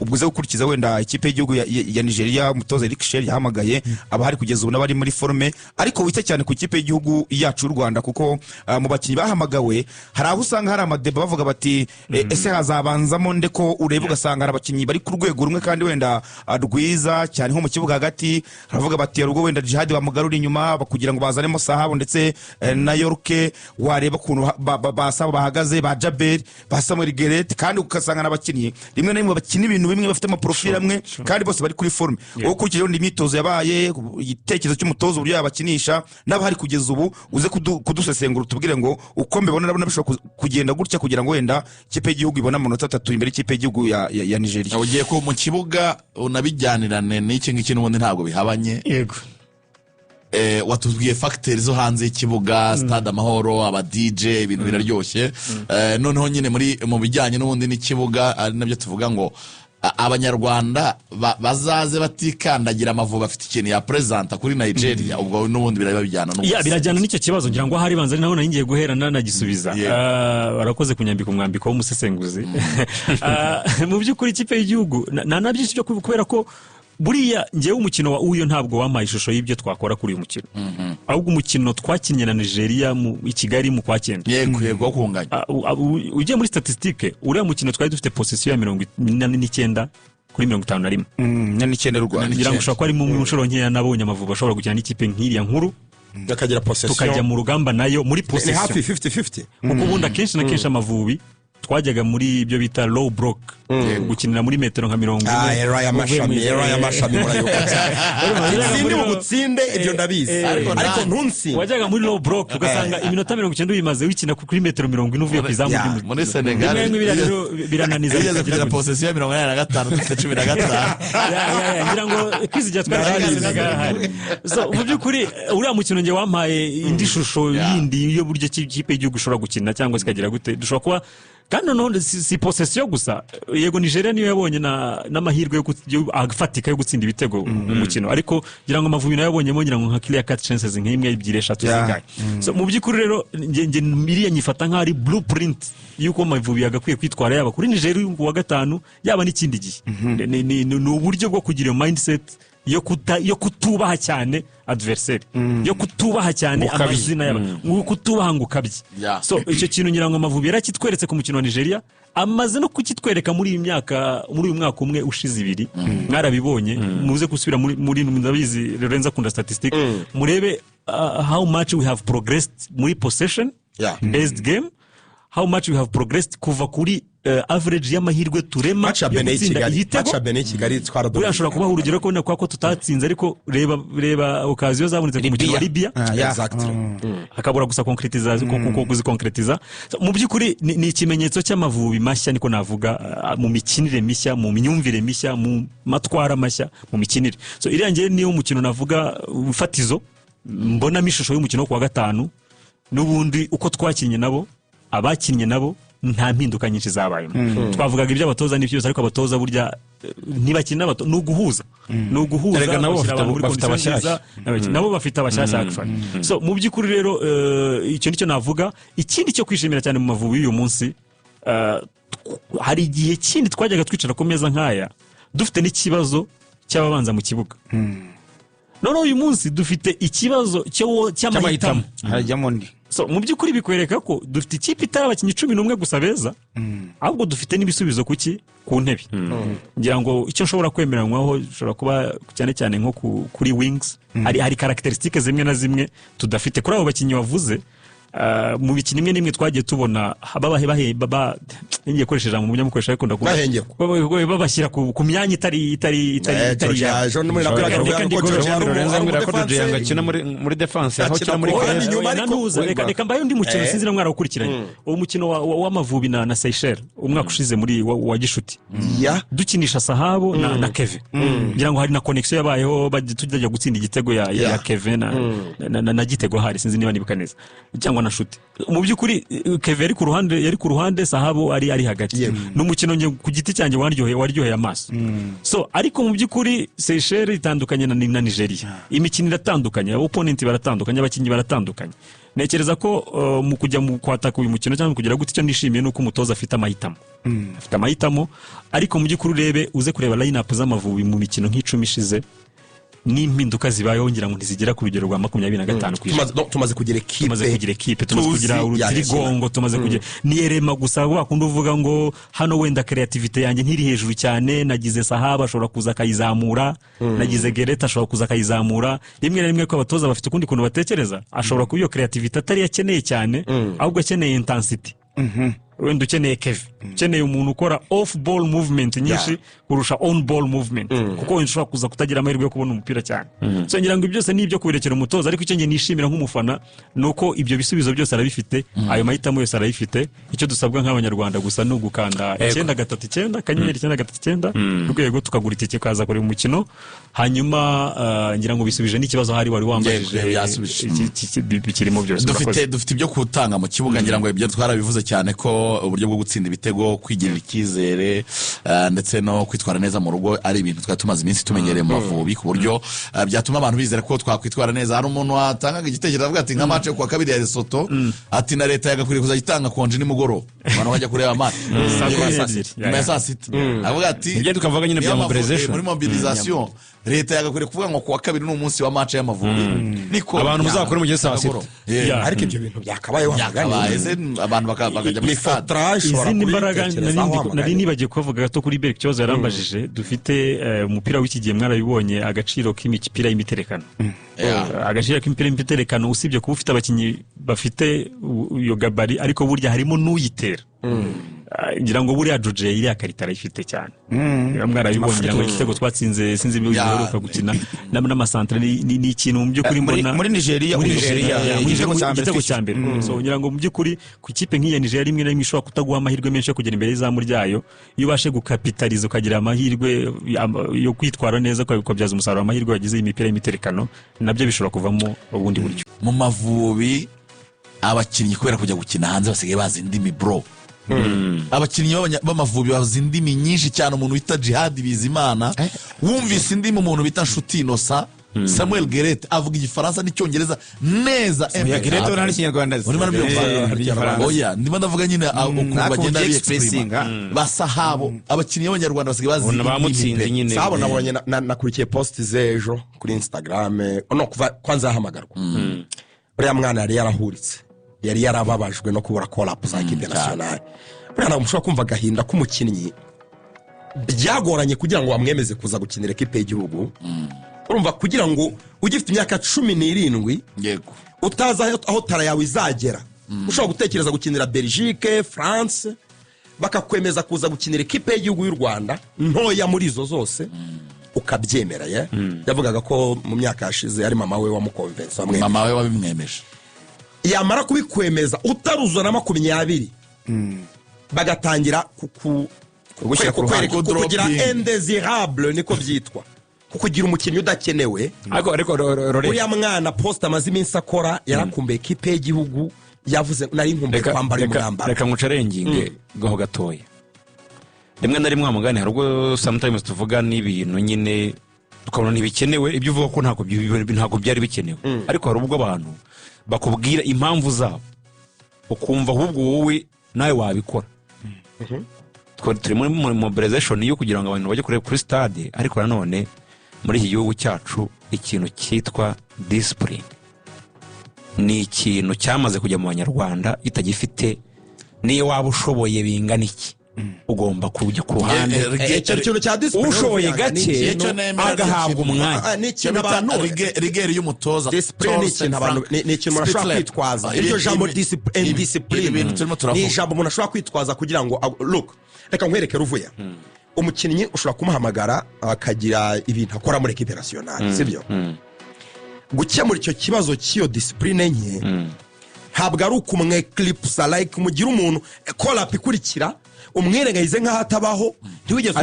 ubwo uze gukurikiza wenda ikipe y'igihugu ya Nigeria umutoza Eric Shell yahamagaye abahari kugeza ubu n'abari muri forme ariko wite cyane ku ikipe y'igihugu yacu y'u Rwanda kuko mu bakinyi bahamagawe hari aho usanga hari amadeba bavuga bati ese hazabanzamo ndeko urebe ugasanga hari abakinyi bari ku rwego rumwe kandi wenda rwiza cyane nko mu kibuga hagati haravuga bati ubwo wenda Jihad bamugarura inyuma kugira ngo bazanemo Sahabo ndetse na Yorke wareba kuntu basaba bahagaze ba Jabel ba Samuel Geret kandi ukasanga n'abakinyi rimwe na rimwe bakina ibintu bimwe bafite ama profil amwe kandi bose bari kuri forme wowe kurikije ndi imyitozo yabaye igitekerezo cy'umutozo uburyo yabakinisha n'abahari kugeza ubu uze kudusesengura tubwire ngo uko mbibona nabona bishobora kugenda gutya kugira ngo wenda ikipe y'igihugu ibona amanota 3 imbere ikipe y'igihugu ya Nigeria. Ugiye ko mu kibuga unabijyanirane n'iki ngiki n'ubundi ntabwo bihabanye. Yego. Watubwiye factors zo hanze y'ikibuga Stade Amahoro aba DJ ibintu biraryoshye noneho nyine mu bijyanye n'ubundi n'ikibuga ari nabyo tuvuga ngo abanyarwanda bazaze batikandagira Amavubi afite ikintu ya presenta kuri Nigeria ubwo n'ubundi birabijyana birajyana n'icyo kibazo ngira ngo hari banza naho naringiye guherana nagisubiza barakoze kunyambika umwambiko w'umusesenguzi mu by'ukuri ikipe y'igihugu nabyinshi byo kubera ko buriya ngewe umukino wa uyo ntabwo wamaye ishusho y'ibyo twakora kuri uyu mukino ahubwo umukino twakinnye na Nigeria mu Kigali mu kwa 9 yego kunganya ugiye muri statistique uriya mukino twari dufite possession ya 49 kuri 51 9 Rwanda ngira ngo ushobora ko ari mu nshuro nkeya nabonye Amavubi ashobora gukina n'ikipe nk'iriya nkuru akagira possession tukajya mu rugamba nayo muri ni possession hafi 50-50 kuko ubundi akenshi na kenshi Amavubi twajyaga muri ibyo bita low block gukinira muri metero nka 40 era ya mashami murayuka izindi ugutsinde ibyo ndabizi ariko ntunsi wajyaga muri low block ugasanga iminota 90 bimaze wikina kuri metero 40 uvuye ku izamu muri Senegal birananiza kugira possession ya 85 ngira ngo kwizijya twari so mu by'ukuri uriya mukino nge wampaye indi shusho yindi yo buryo kipe y'igihugu ushobora gukina cyangwa sikagira gute dushobora kuba kandi noneho si possession gusa yego Nigeria niyo yabonye n'amahirwe yo afatika yo gutsinda ibitego mu mukino ariko ngira ngo Amavubi nayo yabonyemo ngira ngo nka clear cut chances nk'imwe ebyiri eshatu zingaye so mu by'ukuri rero nge miriye nyifata nk'ari blueprint yuko Amavubi yagakwiye kwitwara yaba kuri Nigeria wa gatanu yaba n'ikindi gihe ni uburyo bwo kugira mindset yo kutubaha cyane adversaire yo kutubaha cyane amazina yaba kutubaha ngo kabye so icyo kintu nyirango Amavubi yarakitweretse ku mukino wa Nigeria amaze no kukitwereka muri uyu mwaka umwe ushize ibiri mwarabibonye muze gusubira muri ndabizi Lorenza kunda statistic murebe how much we have progressed muri possession based game how much we have progressed kuva kuri average y'amahirwe turema match Benin Kigali twaradobye urashobora kubaho urugero ko ko tutatsinze ariko reba occasion zabonetse ku mukino wa Libya exactly akabura gusa kuzikonkretiza mu by'ukuri ni ikimenyetso cy'Amavubi mashya niko navuga mu mikinire mishya mu myumvire mishya mu matwara mashya mu mikinire so irangiye niyo umukino navuga fatizo mbona mishusho y'umukino wo kwa gatanu n'ubundi uko twakinnye nabo abakinnye nabo nta mpinduka nyinshi zabaye twavugaga iby'abatoza n'ibyo ariko abatoza burya ntibakina n'uguhuza nabo bafite abashyashya actually so mu by'ukuri rero icyo nicyo navuga ikindi cyo kwishimira cyane mu Mavubi y'uyu munsi hari igihe kindi twajyaga twicara ku meza nk'aya dufite n'ikibazo cy'ababanza mu kibuga none uyu munsi dufite ikibazo cy'amahitamo harajyamo ndi so mu by'ukuri bikwereka ko dufite ikipe itari abakinnyi 11 gusa beza ahubwo dufite n'ibisubizo ku ntebe ngira ngo icyo nshobora kwemeranywaho ushobora kuba cyane cyane nko kuri wings hari characteristics zimwe na zimwe tudafite kuri abo bakinnyi wavuze mu bikini imwe nimwe twagiye tubona ngiye koresheje mu munyamukoresha ariko ndakunda babashyira ku myanya itari muri defense aho kina muri reka mbaye undi mukino sinzi na mwara ukurikiranye uwo mukino w'Amavubi na Seychelles umwaka ushize muri wa Gishuti dukinisha Sahabo na Kevin ngira ngo hari na connection yabayeho tujya gutsinda igitego ya Kevin na gitego hari sinzi niba nibuka neza cyangwa na shuti mu by'ukuri Kevin yari ku ruhande Sahabo ari hagati n'umukino nge ku giti cyanjye waryoheye amaso so ariko mu by'ukuri Seychelles itandukanye na Nigeria imikino iratandukanye opponent baratandukanye abakinnyi baratandukanye Nekereza ko mu kujya mu kwataka uyu mukino cyangwa kugira gute icyo nishimiye nuko umutoza afite amahitamo. Afite amahitamo ariko mu by'ukuri urebe uze kureba line-up z'Amavubi mu mikino nk'icumi ishize n'impinduka zibayeho ngira ngo ntizigera ku rugero rwa 25%. Tumaze kugira equipe, tumaze kugira urutirigongo, tumaze kugira ni erema gusa wakunda uvuga ngo hano wenda creativity yanjye ntiri hejuru cyane, nagize Sahaba ashobora kuza akayizamura, nagize Gereta ashobora kuza akayizamura, rimwe na rimwe ko abatoza bafite kundi kuntu batekereza, ashobora kuba iyo creativity atari yakeneye cyane ahubwo akeneye intensity. Wenda ukeneye Kevin, ukeneye umuntu ukora off ball movement nyinshi kurusha on ball movement, kuko wenda ushobora kuza kutagira amahirwe yo kubona umupira cyane. So ngira ngo ibyo byose ni ibyo kubirekera umutoza, ariko icyo ngiye nishimira nk'umufana nuko ibyo bisubizo byose arabifite, ayo mahitamo yose arabifite. Icyo dusabwa nk'abanyarwanda gusa no gukanda 939 kanyenyeri 939 rwego tukagura itike kaza kuri umukino. Hanyuma ngira ngo bisubije n'ikibazo hari wari wambajije bikirimo byose. Dufite ibyo kutanga mu kibuga, ngira ngo ibyo twarabivuze cyane ko uburyo bwo gutsinda ibitego, kwigirira icyizere ndetse no kwitwara neza mu rugo ari ibintu twari tumaze iminsi tumenyereye mu Mavubi, ku buryo byatuma abantu bizera ko twakwitwara neza. Hari umuntu watangaga igitekerezo avuga ati nka match yo kwa kabiri ya Lesotho ati na leta yagakwiriye kuzagitanga konje nimugoroba abantu bajya kureba match nyuma ya saa sita. Avuga ati ibyo tukavuga nyine bya mobilisation, muri mobilisation leta yagakwiriye kuvuga ngo kuwa kabiri n'umunsi wa match y'Amavubi niko abantu muzakora mu gihe saa sita. Ariko ibyo bintu byakabayeho abantu bakajya muri izindi mbaraga. Nari nibagiye kuvuga gato kuri Berk cyozo yarambajije. Dufite umupira w'iki gihe mwarabibonye agaciro k'imipira y'imiterekano. Agaciro k'imipira y'imiterekano usibye kuba ufite abakinyi bafite iyo gabari, ariko burya harimo n'uyitera. Ngira ngo buriya Joje iriya karita arayifite cyane. Mwarabibonye ngira ngo igitego twatsinze sinzi ibyo biheruka gukina n'amasantre ni ikintu mu by'ukuri mbona muri Nigeria igitego cya mbere. So ngira ngo mu by'ukuri ku kipe nk'iya Nigeria rimwe na rimwe ishobora kutaguha amahirwe menshi yo kugera imbere y'izamu ryayo, iyo ubashe gukapitaliza ukagira amahirwe yo kwitwara neza ukabyaza umusaruro amahirwe wagize imipira y'imiterekano, nabyo bishobora kuvamo ubundi buryo. Mu Mavubi abakinnyi kubera kujya gukina hanze basigaye bazi indimi bro. Abakinnyi b'Amavubi bazi indimi nyinshi cyane. Umuntu bita Jihad Bizimana wumvise indimi umuntu bita Nshuti Innocent, Samuel Gerete avuga igifaransa n'icyongereza neza. Gerete uri n'ikinyarwanda. Oya ndimo ndavuga nyine ukuntu bagenda expressing basahabo. Abakinnyi b'Abanyarwanda basigaye bazi bamutsinze nyine. Sahabo nabonye nakurikiye post zejo kuri Instagram no kuva kwanza hamagarwa. Uriya mwana yari yarahuritse, yari yarababajwe no kubura call-up za equipe nationale. Buriya mushobora kumva gahinda k'umukinnyi byagoranye kugira ngo bamwemeze kuza gukinira equipe y'igihugu. Urumva kugira ngo ugifite imyaka 17 yego utaza aho tara yawe izagera, ushobora gutekereza gukinira Belgique, France, bakakwemeza kuza gukinira equipe y'igihugu y'u Rwanda ntoya muri izo zose ukabyemera. Yavugaga ko mu myaka yashize ari mama we wamukonvensa amwe, mama we wabimwemeje. Yamara kubikwemeza utaruzana 20 bagatangira kugira indésirable niko byitwa, kukugira umukinnyi udakenewe. Ariko uriya mwana post amaze iminsi akora yarakumbuye equipe y'igihugu, yavuze nari nkumbuye kwambara umwambaro. Reka ngucarenginge gaho gatoya. Rimwe na rimwe amugane hari ubwo sometimes tuvuga n'ibintu nyine tukabona ntibikenewe, ibyo uvuga ko ntabwo byari bikenewe. Ariko hari ubwo abantu bakubwira impamvu zabo ukumva ahubwo wowe nawe wabikora. Turi muri mobilisation yo kugira ngo abantu bajye kuri stade, ariko nanone muri iki gihugu cyacu ikintu cyitwa discipline ni ikintu cyamaze kujya mu Banyarwanda itagifite. Niyo waba ushoboye bingana iki ugomba kujya ku ruhande. Ikintu cya discipline ushoboye gake agahabwa umwanya. Ni ikintu abantu rigeri y'umutoza. Discipline ni ikintu abantu ni ikintu umuntu ashobora kwitwaza. Iryo jambo discipline ni ijambo umuntu ashobora kwitwaza kugira ngo look, reka nkwereke Ruvuya. Umukinnyi ushobora kumuhamagara akagira ibintu akora muri equipe nationale, sibyo? Gukemura icyo kibazo cy'iyo discipline nke ntabwo ari ukumwe clipsa like mugira umuntu call up ikurikira umwirengayize nk'aho atabaho ntiwigeze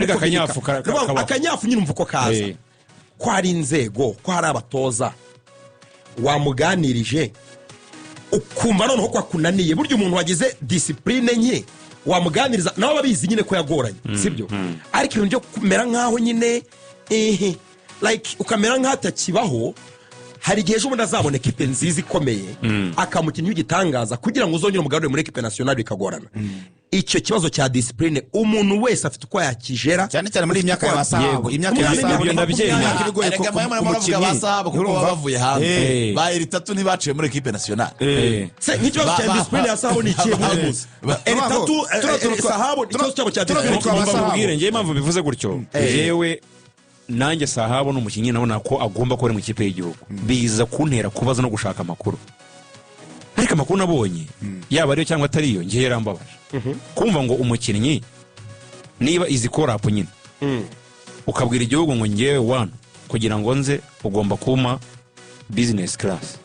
akanyafu nyine umva uko kaza. Ko hari inzego, ko hari abatoza wamuganirije ukumva noneho ko akunaniye. Burya umuntu wagize discipline nke wamuganiriza nawe babizi nyine ko yagoranye, sibyo? Ariko ibintu byo kumera nk'aho nyine like ukamera nk'atakibaho, hari igihe ejo bundi azabona ekipe nziza ikomeye akamukinnyi w'igitangaza kugira ngo uzongere umugarure muri ekipe nationale bikagorana icyo kibazo cya discipline umuntu wese afite uko yakijera cyane cyane muri iyi myaka ya basahabu imyaka ya basahabu imyaka ibigoye ku mukinnyi basahabu kuko baba bavuye hanze ba Eritatu ntibaciye muri ekipe nationale nk'ikibazo cya discipline ya sahabu ni ikihe muzi Eritatu sahabu ikibazo cyabo cya discipline ngiye impamvu bivuze gutyo yewe nanjye sahabu n'umukinnyi nabona ko agomba kuba mu ikipe y'igihugu biza kuntera kubaza no gushaka amakuru ariko amakuru nabonye yaba ariyo cyangwa atari yo ngiye yarambabaje kumva ngo umukinnyi niba izi korapu nyine ukabwira igihugu ngo ngewe wano kugira ngo nze ugomba kuma business class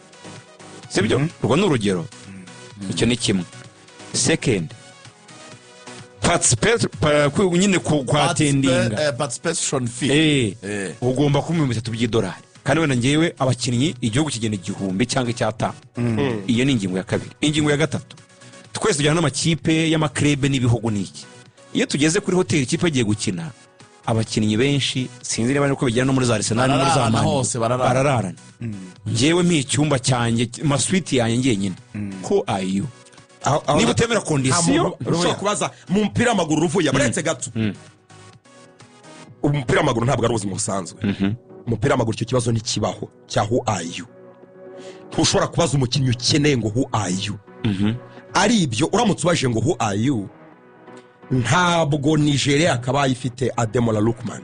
sibyo urwo ni urugero icyo ni kimwe second nyine kwatendinga participation fee ugomba kuba $3,000 by'idolari kandi wenda ngewe abakinnyi igihugu kigena 1,000 cyangwa 500 iyo ni ingingo ya kabiri ingingo ya gatatu twese tujyana n'amakipe y'amakrebe n'ibihugu n'iki iyo tugeze kuri hoteli ikipe agiye gukina abakinnyi benshi sinzi niba uko bijyana no muri za Arsenal muri za Man barararana ngewe icyumba cyanjye maswiti yanjye ngiye nyine who are you niba utemera kondisiyo ushobora kubaza mu mupira w'amaguru ruvuye buretse gato umupira w'amaguru ntabwo ari ubuzima busanzwe umupira w'amaguru icyo kibazo ntikibaho cya who are you ntushobora kubaza umukinnyi ukeneye ngo who are you ari ibyo uramutse ubaje ngo who are you ntabwo Nigeria akaba ifite Ademola Lookman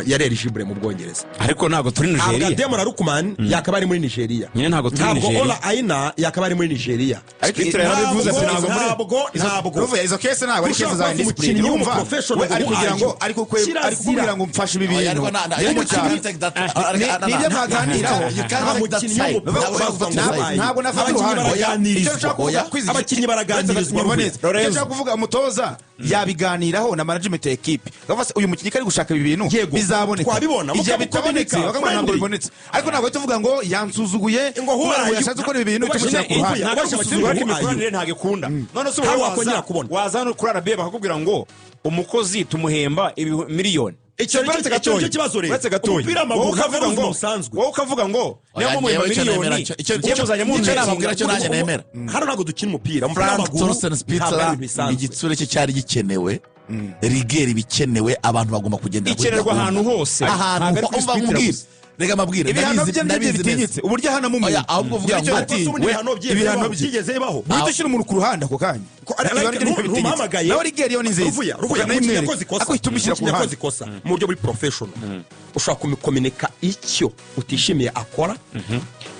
yari eligible mu Bwongereza ariko ntabwo turi Nigeria Ademola Lookman yakaba ari muri Nigeria nyine ntabwo turi Nigeria ntabwo Ola Aina yakaba ari muri Nigeria ntabwo izo kese ntabwo ari kese za discipline urumva ari kugira ngo mfashe ibi bintu nibyo baganiraho ntabwo nafata uruhande icyo nshaka kuvuga abakinnyi baraganirizwa icyo nshaka kuvuga umutoza yabiganiraho na management ya ekipe uyu mukinnyi kari gushaka ibi bintu bizaboneka twabibona igihe bitabonetse bakamara ntabwo bibonetse ariko ntabwo tuvuga ngo yansuzuguye ngo yashatse gukora ibi bintu tumushyira ku ruhande ariko imikoranire ntabwo ikunda none se waza no kuri RBA bakakubwira ngo umukozi tumuhemba miliyoni icyo kibazo rero umupira w'amaguru ukavuga ngo wowe ukavuga ngo niyo mumuhemba miliyoni icyo muzajya nababwira cyo nanjye nemera hano ntabwo dukina umupira Frank Thorsten Spitzer igitsure cye cyari gikenewe rigeri bikenewe abantu bagomba kugenda ikenerwa ahantu hose ahantu rega mabwire ibihano bye bitinyitse uburyo hana mu oya ahubwo uvuga ngo ibihano byigeze bibaho uhita ushyira umuntu ku ruhande ako kanya ntumamagaye nawe rigeri yo ni nziza ruvuya yakoze ikosa mu buryo buri professional ushobora kumukominika icyo utishimiye akora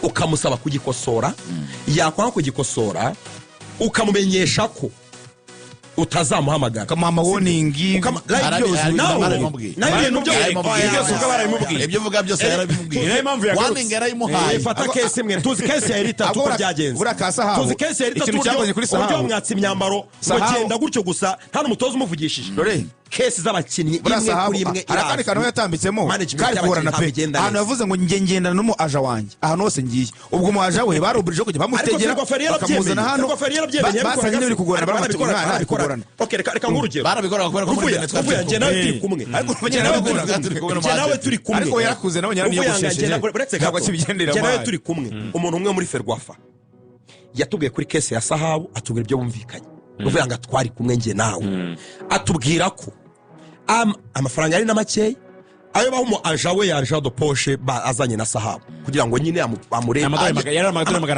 ukamusaba kugikosora yakora kugikosora ukamumenyesha ko utazamuhamagara kama warning ibyo vuga byose yarabimubwiye warning yarayimuhaye fata case imwe tuzi case ya Eritatu ko byagenze tuzi case ya Eritatu uburyo mwatsi imyambaro bagenda gutyo gusa nta n'umutoza umuvugishije kesi z'abakinnyi imwe kuri imwe arakandi kantu yatambitsemo kari kuhorana pe ahantu yavuze ngo ngendana n'umu aja wanjye ahantu hose ngiye ubwo mu aja we baruburije kujya bamutegera bakamuzana hano basanye n'ibiri kugorana baramutugorana reka nk'urugero barabikora kubera ko muri bene twavuye njye nawe turi kumwe njye nawe turi kumwe ariko yarakuze nawe nyaraniyogoshesheje ntabwo kibigendera njye nawe turi kumwe umuntu umwe muri Ferwafa yatubwiye kuri kesi ya Sahabu atubwira ibyo bumvikanye uvuga ngo twari kumwe njye nawe atubwira ko amafaranga ari na makeya ayo baho mu aja we yaje do poche azanye na Sahabu kugira ngo nyine amurebe yari amadolari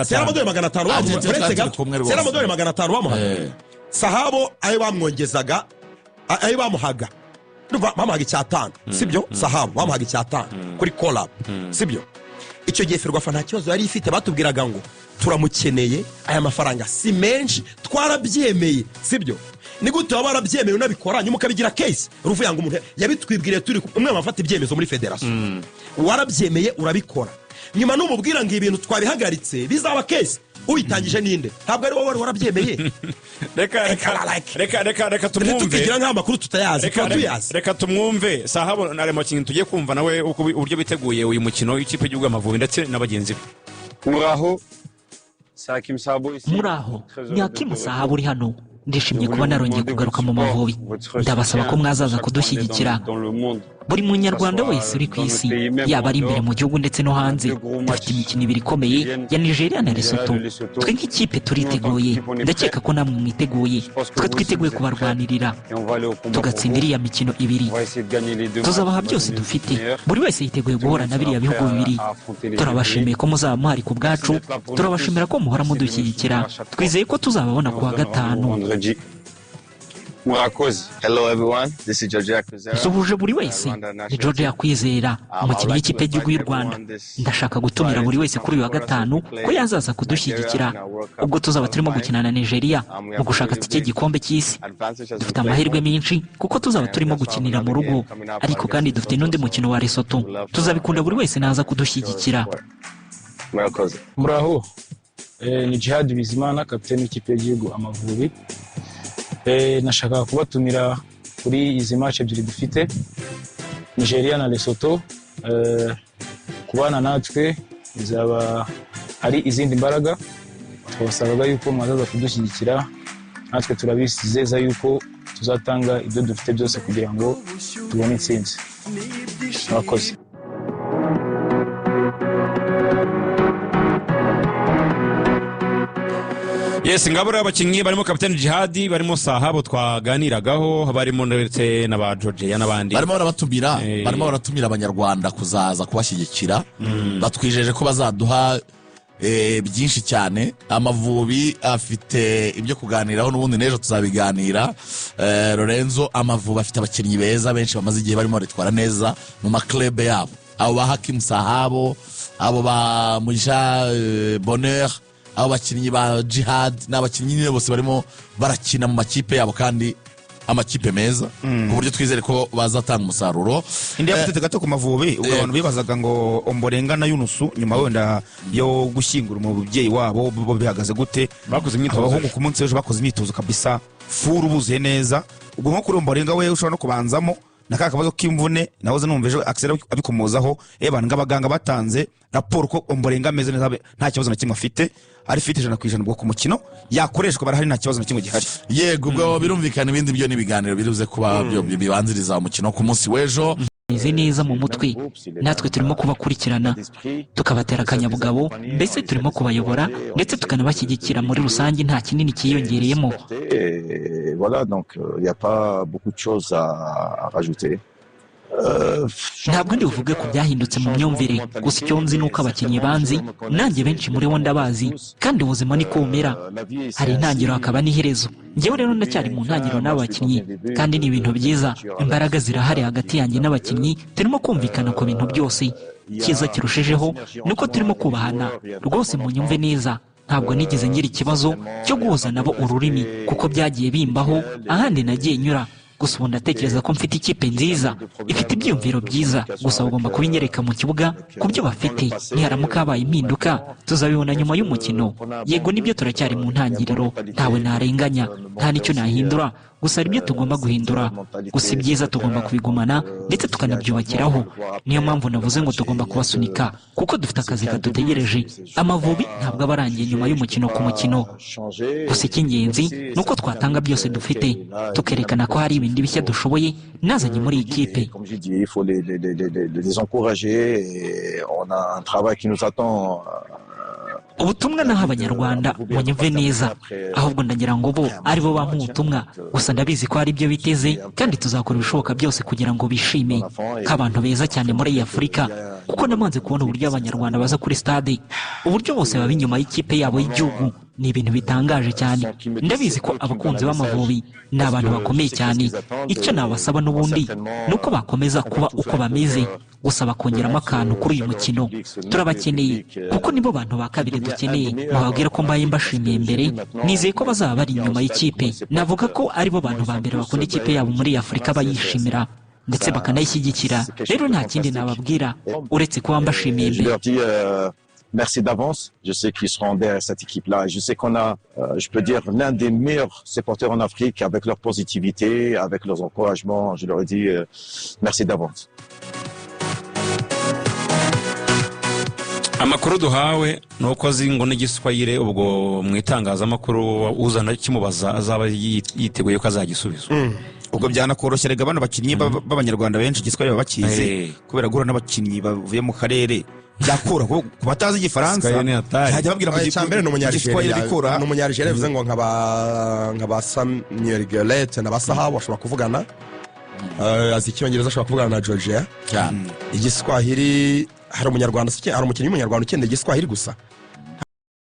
500 bamuhaye Sahabu ayo bamwongezaga ayo bamuhaga bamuhaga icyatanga sibyo Sahabu bamuhaga icyatanga kuri collab sibyo icyo gihe Ferwafa nta kibazo yari ifite batubwiraga ngo turamukeneye aya mafaranga si menshi twarabyemeye sibyo ni gute waba warabyemeye unabikora nyuma ukabigira case ruvuga ngo umuntu yabitwibwiriye turi umwe bafata ibyemezo muri federation warabyemeye urabikora nyuma n'umubwira ngo ibintu twabihagaritse bizaba case uyitangije ninde ntabwo ari wowe warabyemeye reka tumwumve tukigira nk'amakuru tutayazi reka tumwumve Sahabu nare mu kintu tugiye kumva nawe uburyo biteguye uyu mukino w'ikipe y'Igihugu y'Amavubi ndetse n'abagenzi be muraho ni Hakim Sahabu uri hano ndishimye kuba narongeye kugaruka mu Mavubi ndabasaba ko mwazaza kudushyigikira buri munyarwanda wese uri ku isi yaba ari imbere mu gihugu ndetse no hanze dufite imikino ibiri ikomeye ya Nigeria na Lesotho. Twe nk'ikipe turiteguye, ndakeka ko namwe mwiteguye. Twe twiteguye kubarwanirira tugatsinda iriya mikino ibiri, tuzabaha byose dufite. Buri wese yiteguye guhura na biriya bihugu bibiri. Turabashimiye ko muzaba muhari ku bwacu, turabashimira ko muhora mudushyigikira. Twizeye ko tuzababona kuwa gatanu. Hello everyone, this is George Akwizera. Suhuje buri wese, ni George Akwizera, umukinnyi w'ikipe y'igihugu y'u Rwanda. Ndashaka gutumira buri wese kuri uyu wa gatanu ko yazaza kudushyigikira ubwo tuzaba turimo gukina na Nigeria mu gushaka iki gikombe cy'isi. Dufite amahirwe menshi kuko tuzaba turimo gukinira mu rugo, ariko kandi dufite n'undi mukino wa Lesotho. Tuzabikunda buri wese naza kudushyigikira. Muraho, ni Jihad Bizimana, kapiteni w'ikipe y'igihugu Amavubi. Nashaka kubatumira kuri izi match ebyiri dufite, Nigeria na Lesotho. Kubana natwe bizaba ari izindi mbaraga. Twabasabaga yuko mwazaza kudushyigikira, natwe turabizeza yuko tuzatanga ibyo dufite byose kugira ngo tubone intsinzi. Murakoze. Yes, ngabo abakinnyi barimo kapiteni Jihad, barimo Sahabo twaganiragaho, barimo ndetse n'aba Georgia n'abandi. Barimo baratumira abanyarwanda kuzaza kubashyigikira. Batwijeje ko bazaduha byinshi cyane. Amavubi afite ibyo kuganiraho, n'ubundi n'ejo tuzabiganira. Lorenzo, Amavubi afite abakinnyi beza benshi bamaze igihe barimo baritwara neza mu maklebe yabo. Abo ba Hakim Sahabo, abo ba Muja Bonheur, abo bakinnyi ba Jihad n'abakinnyi bose barimo barakina mu makipe yabo kandi amakipe meza ku buryo twizere ko bazatanga umusaruro. Indi yafite gato ku Mavubi, ubwo abantu bibazaga ngo Ombolenga na Yunusu nyuma wenda yo gushyingura mu bubyeyi wabo bo bihagaze gute. Bakoze imyitozo, abahungu ku munsi w'ejo bakoze imyitozo kabisa furu buzuye neza. Ubwo nko kuri Ombolenga we ushobora no kubanzamo nakakabazo k'imvune, nahoze numva ejo Axel abikomozaho. Abaganga batanze raporo ko Ombolenga ameze neza, nta kibazo na kimwe afite, ari fit 100% ubwo ku mukino yakoreshwa barahari, nta kibazo na kimwe gihari. Yego, ubwo birumvikana ibindi byo n'ibiganiro biruze kuba byo bibanziriza umukino ku munsi w'ejo. Izi neza mu mutwe, natwe turimo kubakurikirana tukabatera akanyabugabo, mbese turimo kubayobora ndetse tukanabashyigikira muri rusange, nta kinini kiyongereyemo. Voilà, donc il y a pas beaucoup de choses à rajouter. Ntabwo ndi buvuge ku byahindutse mu myumvire, gusa icyo nzi nuko abakinnyi banzi, nanjye benshi muri bo ndabazi, kandi ubuzima niko bumera, hari intangiriro hakaba n'iherezo. Njyewe rero ndacyari mu ntangiriro n'abakinnyi, kandi ni ibintu byiza. Imbaraga zirahari hagati yanjye n'abakinnyi, turimo kumvikana ku bintu byose. Cyiza kirushijeho nuko turimo kubahana rwose. Munyumve neza, ntabwo nigeze ngira ikibazo cyo guhuza nabo ururimi kuko byagiye bimbaho ahandi nagiye nyura. Gusa ubu ndatekereza ko mfite ikipe nziza, ifite ibyiyumviro byiza, gusa bagomba kubinyereka mu kibuga ku byo bafite. Niharamuka habaye impinduka tuzabibona nyuma y'umukino. Yego, nibyo turacyari mu ntangiriro, ntawe narenganya, nta n'icyo nahindura, gusa hari ibyo tugomba guhindura. Gusa ibyiza tugomba kubigumana ndetse tukanabyubakiraho. Niyo mpamvu navuze ngo tugomba kubasunika kuko dufite akazi kadutegereje. Amavubi ntabwo aba arangiye nyuma y'umukino ku mukino, gusa icy'ingenzi ni uko twatanga byose dufite, tukerekana ko hari ibindi bishya dushoboye nazanye muri iyi kipe. Il faut les encourager et on a un travail qui nous attend. Ubutumwa naho abanyarwanda munyumve neza, ahubwo ndagira ngo bo ari bo bampa ubutumwa, gusa ndabizi ko hari ibyo biteze kandi tuzakora ibishoboka byose kugira ngo bishime nk'abantu beza cyane muri iyi Afurika, kuko namanze kubona uburyo abanyarwanda baza kuri stade, uburyo bose baba inyuma y'ikipe yabo y'igihugu. Ni ibintu bitangaje cyane. Ndabizi ko abakunzi b'Amavubi ni abantu bakomeye cyane. Icyo nabasaba n'ubundi ni uko bakomeza kuba uko bameze, gusa bakongeramo akantu kuri uyu mukino. Turabakeneye kuko nibo bantu ba kabiri dukeneye. Mubabwira ko mbaye mbashimiye mbere, nizeye ko bazaba bari inyuma y'ikipe. Navuga ko aribo bantu ba mbere bakunda ikipe yabo muri Afurika, bayishimira ndetse bakanayishyigikira. Rero nta kindi nababwira uretse kuba mbashimiye mbere. Merci d'avance. Je sais qu'ils seront derrière cette équipe-là. Je sais qu'on a, je peux dire, l'un des meilleurs supporters en Afrique avec leur positivité, avec leurs encouragements. Je leur ai dit merci d'avance. Amakuru duhawe nuko azi ngo n'igiswahili, ubwo mu itangazamakuru uzana kimubaza azaba yiteguye ko azagisubiza. ubwo byanakoroshya rega bano bakinnyi b'abanyarwanda benshi igiswahili baba bakizi kubera guhura n'abakinnyi bavuye mu karere byakora ku batazi igifaransa yajya babwira mu cyambere igiswahili bikora n'umunyarigeriya bivuze ngo nkaba Samuel Gelete na Basaha bashobora kuvugana azi icyongereza ashobora kuvugana na Georgia igiswahili hari umunyarwanda hari umukinnyi w'umunyarwanda ukenda igiswahili gusa